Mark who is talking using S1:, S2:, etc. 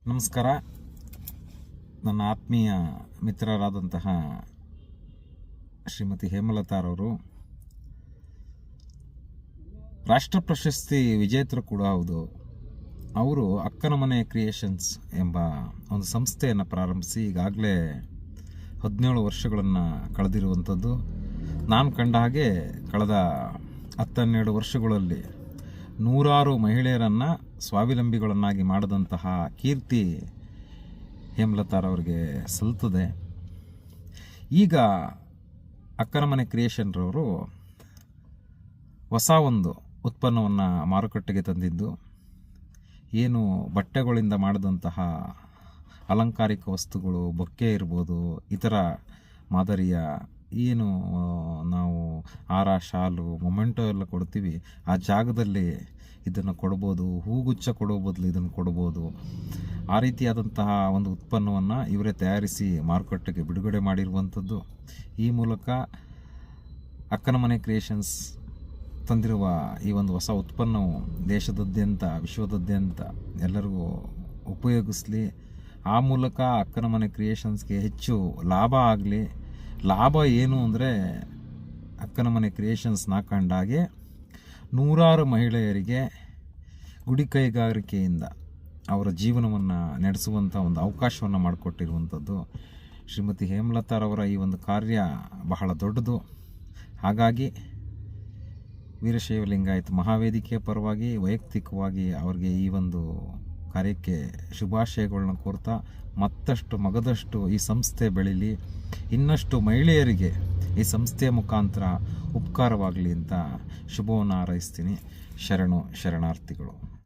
S1: ನಮಸ್ಕಾರ. ನನ್ನ ಆತ್ಮೀಯ ಮಿತ್ರರಾದಂತಹ ಶ್ರೀಮತಿ ಹೇಮಲತಾರವರು ರಾಷ್ಟ್ರ ಪ್ರಶಸ್ತಿ ವಿಜೇತರು ಕೂಡ ಹೌದು. ಅವರು ಅಕ್ಕನ ಮನೆ ಕ್ರಿಯೇಷನ್ಸ್ ಎಂಬ ಒಂದು ಸಂಸ್ಥೆಯನ್ನು ಪ್ರಾರಂಭಿಸಿ ಈಗಾಗಲೇ 17 ವರ್ಷಗಳನ್ನು ಕಳೆದಿರುವಂಥದ್ದು. ನಾನು ಕಂಡ ಹಾಗೆ ಕಳೆದ 10-12 ವರ್ಷಗಳಲ್ಲಿ ನೂರಾರು ಮಹಿಳೆಯರನ್ನು ಸ್ವಾವಲಂಬಿಗಳನ್ನಾಗಿ ಮಾಡಿದಂತಹ ಕೀರ್ತಿ ಹೇಮಲತಾರವರಿಗೆ ಸಲ್ಲುತ್ತದೆ. ಈಗ ಅಕ್ಕನ ಮನೆ ಕ್ರಿಯೇಷನ್ರವರು ಹೊಸ ಒಂದು ಉತ್ಪನ್ನವನ್ನು ಮಾರುಕಟ್ಟೆಗೆ ತಂದಿದ್ದು, ಏನು ಬಟ್ಟೆಗಳಿಂದ ಮಾಡಿದಂತಹ ಅಲಂಕಾರಿಕ ವಸ್ತುಗಳು, ಬೊಕ್ಕೆ ಇರ್ಬೋದು, ಇತರ ಮಾದರಿಯ ಏನು ನಾವು ಹಾರ, ಶಾಲು, ಮೊಮೆಂಟೋ ಎಲ್ಲ ಕೊಡ್ತೀವಿ, ಆ ಜಾಗದಲ್ಲಿ ಇದನ್ನು ಕೊಡ್ಬೋದು. ಹೂಗುಚ್ಛ ಕೊಡೋ ಬದಲು ಇದನ್ನು ಕೊಡ್ಬೋದು. ಆ ರೀತಿಯಾದಂತಹ ಒಂದು ಉತ್ಪನ್ನವನ್ನು ಇವರೇ ತಯಾರಿಸಿ ಮಾರುಕಟ್ಟೆಗೆ ಬಿಡುಗಡೆ ಮಾಡಿರುವಂಥದ್ದು. ಈ ಮೂಲಕ ಅಕ್ಕನ ಮನೆ ಕ್ರಿಯೇಷನ್ಸ್ ತಂದಿರುವ ಈ ಒಂದು ಹೊಸ ಉತ್ಪನ್ನವು ದೇಶದಾದ್ಯಂತ, ವಿಶ್ವದಾದ್ಯಂತ ಎಲ್ಲರಿಗೂ ಉಪಯೋಗಿಸಲಿ. ಆ ಮೂಲಕ ಅಕ್ಕನ ಮನೆ ಕ್ರಿಯೇಷನ್ಸ್ಗೆ ಹೆಚ್ಚು ಲಾಭ ಆಗಲಿ. ಲಾಭ ಏನು ಅಂದರೆ, ಅಕ್ಕನ ಮನೆ ಕ್ರಿಯೇಷನ್ಸ್ನ ಕಂಡಾಗೆ ನೂರಾರು ಮಹಿಳೆಯರಿಗೆ ಗುಡಿ ಕೈಗಾರಿಕೆಯಿಂದ ಅವರ ಜೀವನವನ್ನು ನಡೆಸುವಂಥ ಒಂದು ಅವಕಾಶವನ್ನು ಮಾಡಿಕೊಟ್ಟಿರುವಂಥದ್ದು. ಶ್ರೀಮತಿ ಹೇಮಲತಾರವರ ಈ ಒಂದು ಕಾರ್ಯ ಬಹಳ ದೊಡ್ಡದು. ಹಾಗಾಗಿ ವೀರಶೈವ ಲಿಂಗಾಯತ ಮಹಾವೇದಿಕೆಯ ಪರವಾಗಿ ವೈಯಕ್ತಿಕವಾಗಿ ಅವರಿಗೆ ಈ ಒಂದು ಕಾರ್ಯಕ್ಕೆ ಶುಭಾಶಯಗಳನ್ನ ಕೋರ್ತಾ, ಮತ್ತಷ್ಟು ಮಗದಷ್ಟು ಈ ಸಂಸ್ಥೆ ಬೆಳೀಲಿ, ಇನ್ನಷ್ಟು ಮಹಿಳೆಯರಿಗೆ ಈ ಸಂಸ್ಥೆಯ ಮುಖಾಂತರ ಉಪಕಾರವಾಗಲಿ ಅಂತ ಶುಭವನ್ನು ಹಾರೈಸ್ತೀನಿ. ಶರಣಾರ್ಥಿಗಳು.